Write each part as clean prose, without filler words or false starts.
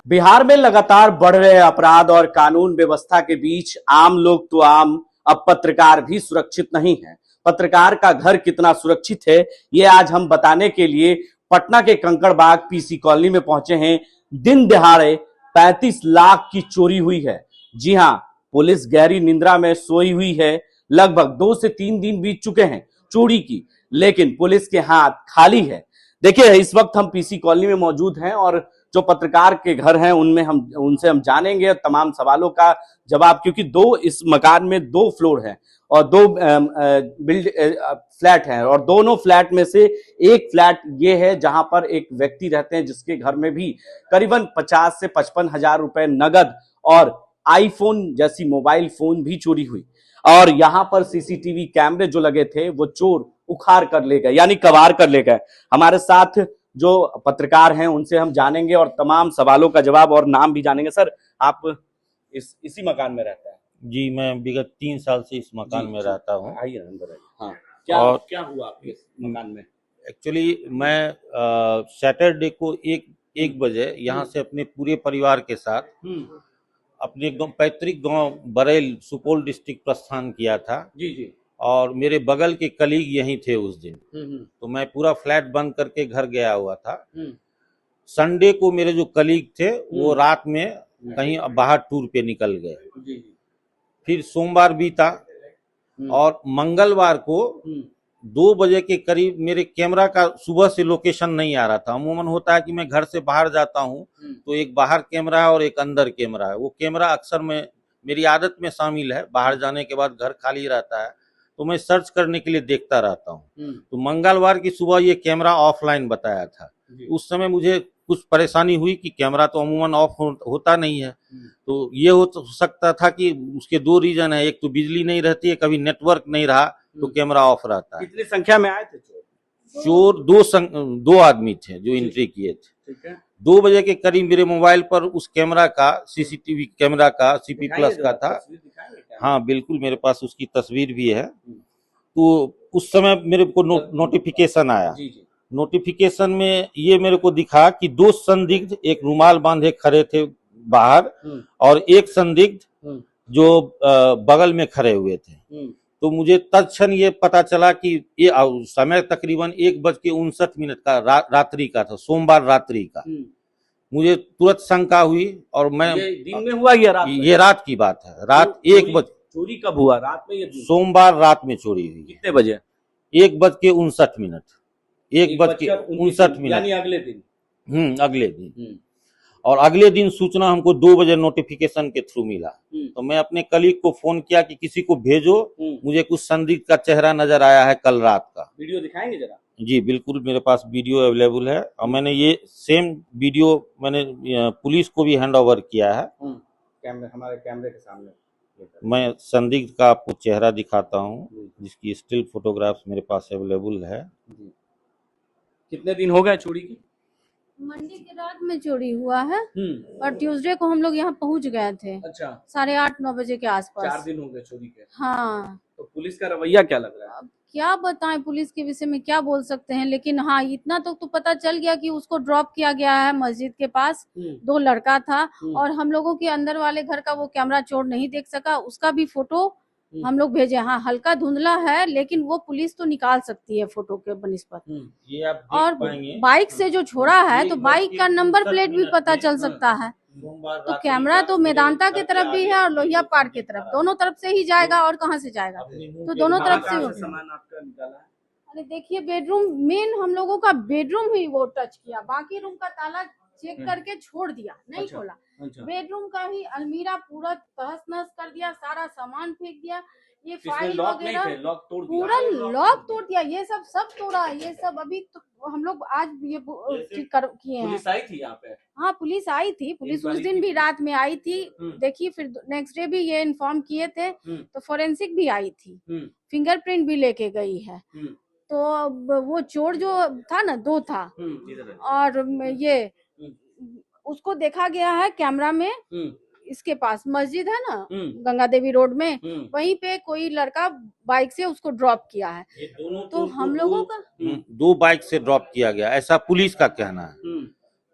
बिहार में लगातार बढ़ रहे अपराध और कानून व्यवस्था के बीच आम लोग तो आम, अब पत्रकार भी सुरक्षित नहीं है। पत्रकार का घर कितना सुरक्षित है, ये आज हम बताने के लिए पटना के कंकड़बाग पीसी कॉलोनी में पहुंचे हैं। दिन दिहाड़े 35 लाख की चोरी हुई है। जी हां, पुलिस गहरी निंद्रा में सोई हुई है। लगभग 2 से 3 दिन बीत चुके हैं चोरी की, लेकिन पुलिस के हाथ खाली है। देखिए, इस वक्त हम पीसी कॉलोनी में मौजूद हैं और जो पत्रकार के घर हैं उनसे हम जानेंगे तमाम सवालों का जवाब, क्योंकि इस मकान में 2 फ्लोर हैं और 2 फ्लैट हैं और दोनों फ्लैट में से एक फ्लैट ये है जहां पर एक व्यक्ति रहते हैं जिसके घर में भी करीबन 50 से 55 हजार रुपए नगद और आईफोन जैसी मोबाइल फोन भी चोरी हुई। और यहां पर सीसीटीवी कैमरे जो लगे थे वो चोर उखाड़ कर ले गए, यानी कबाड़ कर ले गए। हमारे साथ जो पत्रकार हैं उनसे हम जानेंगे और तमाम सवालों का जवाब और नाम भी जानेंगे। सर, आप इसी मकान में रहते हैं? जी, मैं विगत 3 साल से इस मकान में रहता हूँ। आइए अंदर आइए। हाँ, क्या हुआ आपके इस मकान में? एक्चुअली मैं सैटरडे को एक बजे यहाँ से अपने पूरे परिवार के साथ अपने पैतृक गांव बरेल सुपौल डिस्ट्रिक्ट प्रस्थान किया था। जी। और मेरे बगल के कलीग यहीं थे उस दिन। तो मैं पूरा फ्लैट बंद करके घर गया हुआ था। संडे को मेरे जो कलीग थे वो रात में कहीं बाहर टूर पे निकल गए। फिर सोमवार बीता और मंगलवार को 2 बजे के करीब मेरे कैमरा का सुबह से लोकेशन नहीं आ रहा था। अमूमन होता है कि मैं घर से बाहर जाता हूँ तो एक बाहर कैमरा है और एक अंदर कैमरा है। वो कैमरा अक्सर मेरी आदत में शामिल है, बाहर जाने के बाद घर खाली रहता है तो मैं सर्च करने के लिए देखता रहता हूँ। तो मंगलवार की सुबह ये कैमरा ऑफलाइन बताया था। उस समय मुझे कुछ परेशानी हुई कि कैमरा तो अमूमन ऑफ होता नहीं है। तो ये हो सकता था कि उसके 2 रीजन है, एक तो बिजली नहीं रहती है, कभी नेटवर्क नहीं रहा तो कैमरा ऑफ रहता है। कितनी संख्या में आए थे चोर? 2 आदमी थे जो एंट्री किए थे। 2 बजे के करीब मेरे मोबाइल पर उस कैमरा का, सीसीटीवी कैमरा का, सीपी प्लस का था। हाँ बिल्कुल, मेरे पास उसकी तस्वीर भी है। तो उस समय मेरे को नोटिफिकेशन आया। नोटिफिकेशन में ये मेरे को दिखा कि 2 संदिग्ध एक रुमाल बांधे खड़े थे बाहर और एक संदिग्ध जो बगल में खड़े हुए थे। तो मुझे तत्क्षण ये पता चला कि ये समय तकरीबन 1:59 का रात्रि का था, सोमवार रात्रि का। मुझे तुरंत शंका हुई और मैं, ये दिन में हुआ या रात में? ये रात की बात है। रात 1 बजे। चोरी कब हुआ? रात में? ये सोमवार रात में चोरी हुई। कितने बजे? 1:59। 1:59 यानी अगले दिन? अगले दिन। और अगले दिन सूचना हमको 2 बजे नोटिफिकेशन के थ्रू मिला। तो मैं अपने कलीग को फोन किया कि किसी को भेजो, मुझे कुछ संदिग्ध का चेहरा नजर आया है कल रात का। वीडियो दिखाएंगे जरा? जी बिल्कुल, मेरे पास वीडियो अवेलेबल है और मैंने ये सेम वीडियो मैंने पुलिस को भी हैंड ओवर किया है। हमारे कैमरे के सामने मैं संदिग्ध का आपको चेहरा दिखाता हूँ, जिसकी स्टिल फोटोग्राफ्स मेरे पास अवेलेबल है। कितने दिन हो गए चोरी की? मंडे की रात में चोरी हुआ है और ट्यूसडे को हम लोग यहाँ पहुँच गए थे। अच्छा। 8:30-9 बजे के आसपास। 4 दिन हो गए चोरी के। हाँ। तो पुलिस का रवैया क्या लग रहा है? क्या बताएं, पुलिस के विषय में क्या बोल सकते हैं, लेकिन हाँ इतना तो पता चल गया कि उसको ड्रॉप किया गया है मस्जिद के पास। 2 लड़का था और हम लोगों के अंदर वाले घर का वो कैमरा चोर नहीं देख सका, उसका भी फोटो हम लोग भेजे। हाँ, हल्का धुंधला है लेकिन वो पुलिस तो निकाल सकती है फोटो के बनिस्पत। ये आप और बाइक से जो छोड़ा है तो बाइक का नंबर प्लेट भी पता चल सकता है। तो कैमरा तो मेदांता की तरफ भी है और लोहिया पार की तरफ, दोनों तरफ से ही जाएगा और कहाँ से जाएगा? तो दोनों तरफ से सामान आपका निकाला है? अरे देखिए, बेडरूम मेन हम लोगों का बेडरूम ही वो टच किया, बाकी रूम का ताला चेक करके छोड़ दिया, नहीं खोला। बेडरूम का ही अलमीरा पूरा तहस नहस कर दिया, सारा सामान फेंक दिया। ये फाइल वगैरह पूरा लॉक तोड़ दिया, ये सब तोड़ा। ये सब अभी तो हम लोग आज ये किए हैं। पुलिस आई थी यहाँ पे? हाँ पुलिस आई थी, पुलिस उस दिन भी रात में आई थी। देखिए फिर नेक्स्ट डे भी ये इन्फॉर्म किए थे तो फोरेंसिक भी आई थी, फिंगरप्रिंट भी लेके गई है। तो वो चोर जो था ना 2 था और ये उसको देखा गया है कैमरा में, इसके पास मस्जिद है ना गंगा देवी रोड में, वहीं पे कोई लड़का बाइक से उसको ड्रॉप किया है। तो हम लोगों का 2 बाइक से ड्रॉप किया गया, ऐसा पुलिस का कहना है।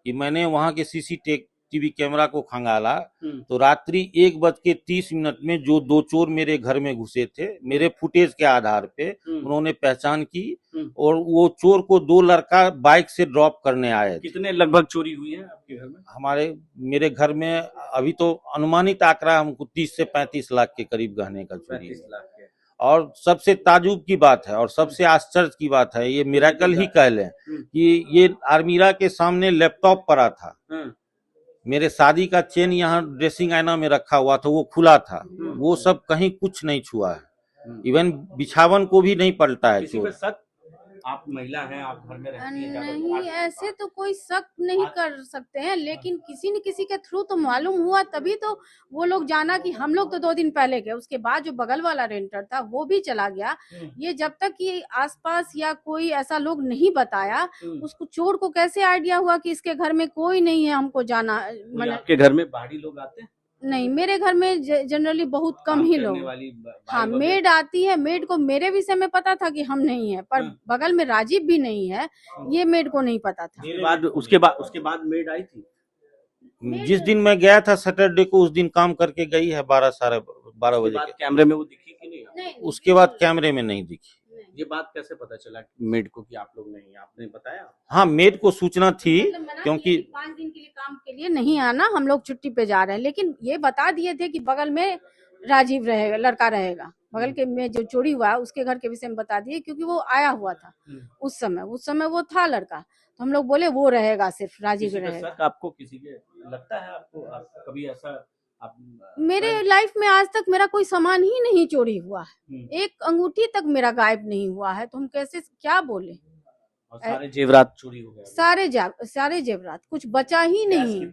कि मैंने वहां के सीसीटीवी कैमरा को खंगाला तो रात्रि 1:30 में जो 2 चोर मेरे घर में घुसे थे, मेरे फुटेज के आधार पे उन्होंने पहचान की और वो चोर को 2 लड़का बाइक से ड्रॉप करने आए थे। कितने लगभग चोरी हुई है आपके घर में? मेरे घर में अभी तो अनुमानित आंकड़ा हमको 30 से 35 लाख के करीब गहने का चोरी है। और सबसे ताजुब की बात है और सबसे आश्चर्य की बात है, ये मिरेकल ही कह लें कि ये अलमीरा के सामने लैपटॉप पड़ा था, मेरे शादी का चेन यहाँ ड्रेसिंग आईना में रखा हुआ था, वो खुला था, वो सब कहीं कुछ नहीं छुआ है, इवन बिछावन को भी नहीं पलटा है चोर। आप महिला हैं, आप घर में रहती हैं? नहीं, ऐसे तो कोई शक नहीं कर सकते हैं, लेकिन किसी न किसी के थ्रू तो मालूम हुआ, तभी तो वो लोग जाना कि हम लोग तो 2 दिन पहले गए, उसके बाद जो बगल वाला रेंटर था वो भी चला गया। ये जब तक ये आसपास या कोई ऐसा लोग नहीं बताया, उसको चोर को कैसे आइडिया हुआ कि इसके घर में कोई नहीं है, हमको जाना। आपके घर में बाहरी लोग आते हैं? नहीं, मेरे घर में जनरली बहुत कम ही लोग। हाँ, मेड आती है, मेड को मेरे विषय में पता था कि हम नहीं है, पर बगल में राजीव भी नहीं है, ये मेड को नहीं पता था। उसके बाद मेड आई थी? जिस दिन मैं गया था सैटरडे को, उस दिन काम करके गई है 12 साढ़े 12 बजे के। कैमरे में वो दिखी कि नहीं? उसके बाद कैमरे में नहीं दिखी। ये बात कैसे पता चला मेड को कि आप लोग नहीं? आपने बताया? हाँ, मेड को सूचना थी, क्योंकि 5 दिन के लिए काम के लिए नहीं आना, हम लोग छुट्टी पे जा रहे हैं, लेकिन ये बता दिए थे कि बगल में राजीव रहेगा, लड़का रहेगा, बगल के में जो चोरी हुआ उसके घर के विषय में बता दिए, क्योंकि वो आया हुआ था उस समय वो था लड़का, तो हम लोग बोले वो रहेगा, सिर्फ राजीव रहेगा। आपको किसी के लगता है? आपको कभी ऐसा मेरे लाइफ में आज तक मेरा कोई सामान ही नहीं चोरी हुआ है, एक अंगूठी तक मेरा गायब नहीं हुआ है, तो हम कैसे क्या बोले? और सारे जेवरात चोरी हो गए? सारे जेवरात, कुछ बचा ही नहीं।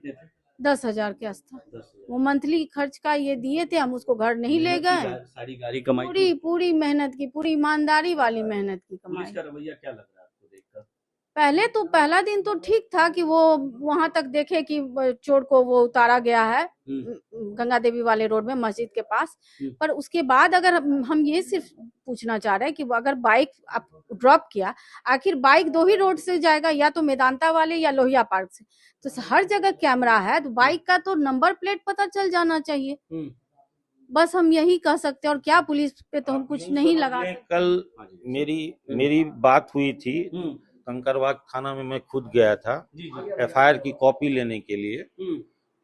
10,000 के आसपास वो मंथली खर्च का ये दिए थे, हम उसको घर नहीं ले गए। सारी गाड़ी कमाई, पूरी मेहनत की, पूरी ईमानदारी वाली मेहनत की कमाई। पुलिस का रवैया क्या लग रहा है आपको देखकर? पहला दिन तो ठीक था कि वो वहां तक देखे कि चोर को वो उतारा गया है गंगा देवी वाले रोड में मस्जिद के पास, पर उसके बाद अगर हम ये सिर्फ पूछना चाह रहे हैं कि अगर बाइक आप ड्रॉप किया, आखिर बाइक 2 ही रोड से जाएगा, या तो मेदांता वाले या लोहिया पार्क से, तो हर जगह कैमरा है, तो बाइक का तो नंबर प्लेट पता चल जाना चाहिए। बस हम यही कह सकते हैं, और क्या पुलिस पे तो हम कुछ नहीं लगा सकते। कल मेरी बात हुई थी, कंकरबाग थाना में मैं खुद गया था FIR की कॉपी लेने के लिए,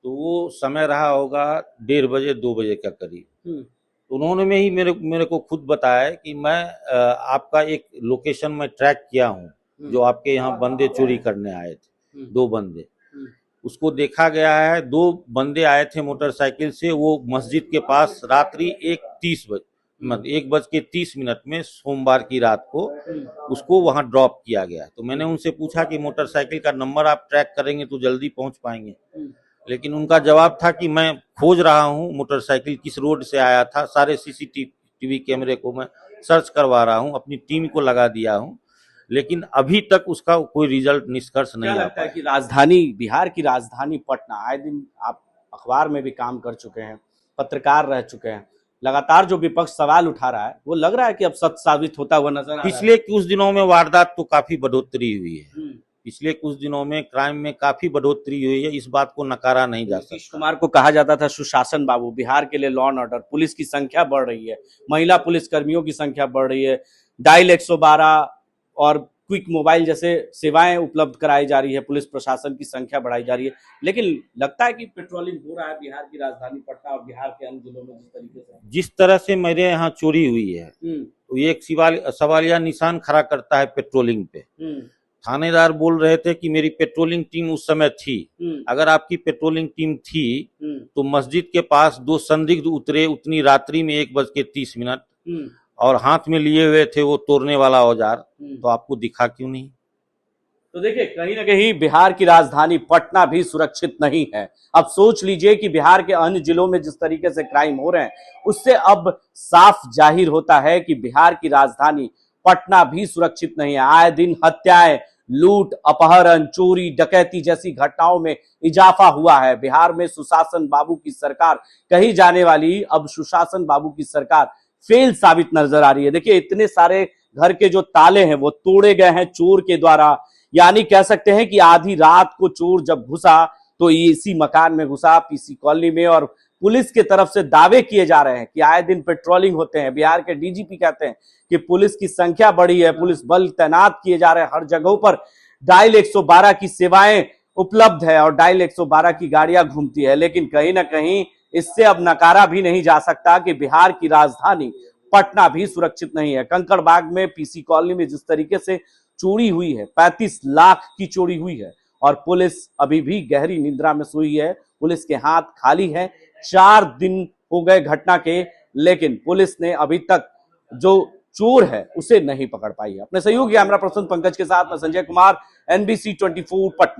तो वो समय रहा होगा 1:30 बजे 2 बजे का करीब। तो उन्होंने में ही मेरे को खुद बताया कि मैं आपका एक लोकेशन में ट्रैक किया हूँ, जो आपके यहाँ बंदे चोरी करने आए थे, 2 बंदे, उसको देखा गया है। 2 बंदे आए थे मोटरसाइकिल से, वो मस्जिद के पास रात्रि 1:30 में सोमवार की रात को उसको वहां ड्रॉप किया गया। तो मैंने उनसे पूछा कि मोटरसाइकिल का नंबर आप ट्रैक करेंगे तो जल्दी पहुंच पाएंगे, लेकिन उनका जवाब था कि मैं खोज रहा हूं मोटरसाइकिल किस रोड से आया था, सारे सीसीटीवी कैमरे को मैं सर्च करवा रहा हूं, अपनी टीम को लगा दिया हूं, लेकिन अभी तक उसका कोई रिजल्ट निष्कर्ष नहीं आ पाया। कि राजधानी, बिहार की राजधानी पटना, आए दिन आप अखबार में भी काम कर चुके हैं, पत्रकार रह चुके हैं, लगातार जो विपक्ष सवाल उठा रहा है वो लग रहा है कि अब सत्य साबित होता हुआ नजर आ रहा है। पिछले कुछ दिनों में वारदात तो काफी बढ़ोतरी हुई है, पिछले कुछ दिनों में क्राइम में काफी बढ़ोतरी हुई है, इस बात को नकारा नहीं जा सकता। नीतीश कुमार को कहा जाता था सुशासन बाबू, बिहार के लिए लॉ एंड ऑर्डर, पुलिस की संख्या बढ़ रही है, महिला पुलिस कर्मियों की संख्या बढ़ रही है, डायल 112 और क्विक मोबाइल जैसे सेवाएं उपलब्ध कराई जा रही है, पुलिस प्रशासन की संख्या बढ़ाई जा रही है, लेकिन लगता है कि पेट्रोलिंग हो रहा है बिहार की राजधानी पटना और बिहार के अन्य जिलों में जिस तरह से मेरे यहाँ चोरी हुई है, तो ये एक सवालिया निशान खड़ा करता है पेट्रोलिंग पे। थानेदार बोल रहे थे कि मेरी पेट्रोलिंग टीम उस समय थी, अगर आपकी पेट्रोलिंग टीम थी तो मस्जिद के पास 2 संदिग्ध उतरे उतनी रात्रि में 1:30 और हाथ में लिए हुए थे वो तोड़ने वाला औजार, तो आपको दिखा क्यों नहीं? तो देखिए, कहीं ना कहीं बिहार की राजधानी पटना भी सुरक्षित नहीं है। अब सोच लीजिए कि बिहार के अन्य जिलों में जिस तरीके से क्राइम हो रहे हैं, उससे अब साफ जाहिर होता है कि बिहार की राजधानी पटना भी सुरक्षित नहीं है। आए दिन हत्याएं, लूट, अपहरण, चोरी, डकैती जैसी घटनाओं में इजाफा हुआ है। बिहार में सुशासन बाबू की सरकार कही जाने वाली अब सुशासन बाबू की सरकार फेल साबित नजर आ रही है। देखिए, इतने सारे घर के जो ताले हैं वो तोड़े गए हैं चोर के द्वारा। यानी कह सकते हैं कि आधी रात को चोर जब घुसा तो इसी मकान में घुसा, पीसी कॉलोनी में, और पुलिस की तरफ से दावे किए जा रहे हैं कि आए दिन पेट्रोलिंग होते हैं। बिहार के डीजीपी कहते हैं कि पुलिस की संख्या बढ़ी है, पुलिस बल तैनात किए जा रहे हैं, हर जगहों पर डायल 112 की सेवाएं उपलब्ध है और डायल 112 की गाड़ियां घूमती है। लेकिन कहीं ना कहीं इससे अब नकारा भी नहीं जा सकता कि बिहार की राजधानी पटना भी सुरक्षित नहीं है। कंकड़बाग में, पीसी कॉलोनी में जिस तरीके से चोरी हुई है, 35 लाख की चोरी हुई है, और पुलिस अभी भी गहरी निद्रा में सोई है। पुलिस के हाथ खाली है। 4 दिन हो गए घटना के, लेकिन पुलिस ने अभी तक जो चोर है उसे नहीं पकड़ पाई है। अपने सहयोगी कैमरा पर्सन पंकज के साथ मैं संजय कुमार, NBC 24 पटना।